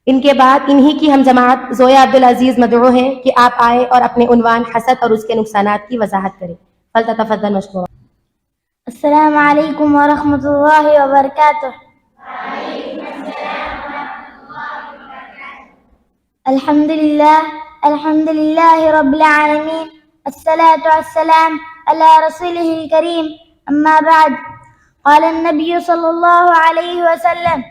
ان کے بعد انہی کی ہم جماعت زویا عبدالعزیز مدعو ہے کہ آپ آئے اور اپنے عنوان حسد اور اس کے نقصانات کی وضاحت کریں. فلتتفضل مشکورا. السلام علیکم ورحمۃ اللہ وبرکاتہ. الحمد للہ رب العالمین، الصلاة والسلام على رسوله الكريم. اما بعد، قال النبي صلى الله عليه وسلم: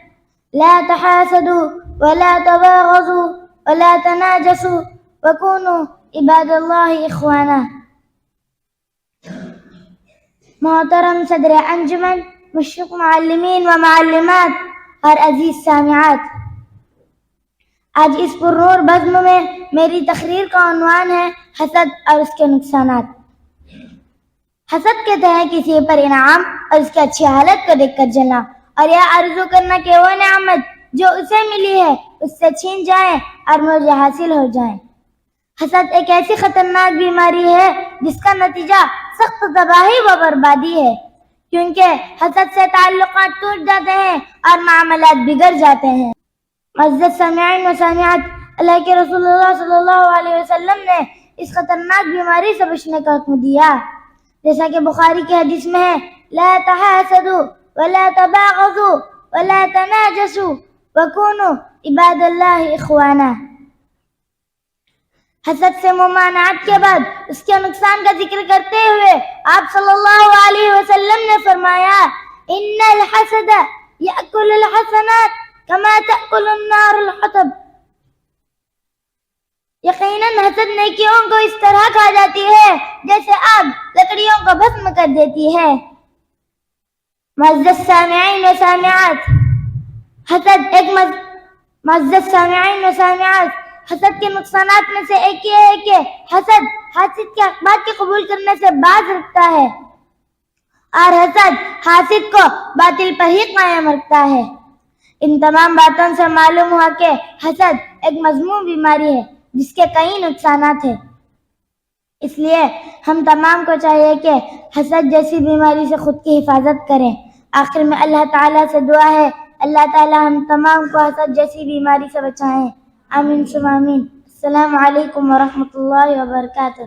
لا تحاسدوا ولا تباغضوا ولا تناجسوا وكونوا عباد الله اخوانا. محترم صدر انجمن، مشرق معلمین و معلمات اور عزیز سامعات، آج اس پرنور بزم میں میری تقریر کا عنوان ہے حسد اور اس کے نقصانات. حسد کہتے ہیں کسی پر انعام اور اس کی اچھی حالت کو دیکھ کر جلنا، اور یہ آرزو کرنا کہ وہ نعمت جو اسے ملی ہے اس سے چھین جائیں اور مجھے حاصل ہو جائیں. حسد ایک ایسی خطرناک بیماری ہے جس کا نتیجہ سخت تباہی و بربادی ہے، کیونکہ حسد سے تعلقات ٹوٹ جاتے ہیں اور معاملات بگڑ جاتے ہیں. معزز سامعین و سامعات، اللہ کے رسول اللہ صلی اللہ علیہ وسلم نے اس خطرناک بیماری سے بچنے کا حکم دیا، جیسا کہ بخاری کی حدیث میں ہے: لا تحاسدوا ولا تباغضوا ولا تناجسوا وكونوا عباد اللہ اخوانا. حسد سے ممانعت کے بعد اس کے نقصان کا ذکر کرتے ہوئے آپ صلی اللہ علیہ وسلم نے فرمایا: ان الحسد یأکل الحسنات کما تأکل النار الحطب. یقیناً حسد نیکیوں کو اس طرح کھا جاتی ہے جیسے آگ لکڑیوں کو بھسم کر دیتی ہے. معزز سامعین و سامعات، حسد کے نقصانات میں سے ایک یہ ہے کہ حسد حاسد کے بات کے قبول کرنے سے باز رکھتا ہے، اور حسد حاسد کو باطل پر ہی قائم رکھتا ہے. ان تمام باتوں سے معلوم ہوا کہ حسد ایک مذموم بیماری ہے جس کے کئی نقصانات ہیں. اس لیے ہم تمام کو چاہیے کہ حسد جیسی بیماری سے خود کی حفاظت کریں. آخر میں اللہ تعالیٰ سے دعا ہے، اللہ تعالیٰ ہم تمام کو حسد جیسی بیماری سے بچائیں. آمین ثم آمین. السلام علیکم ورحمۃ اللہ وبرکاتہ.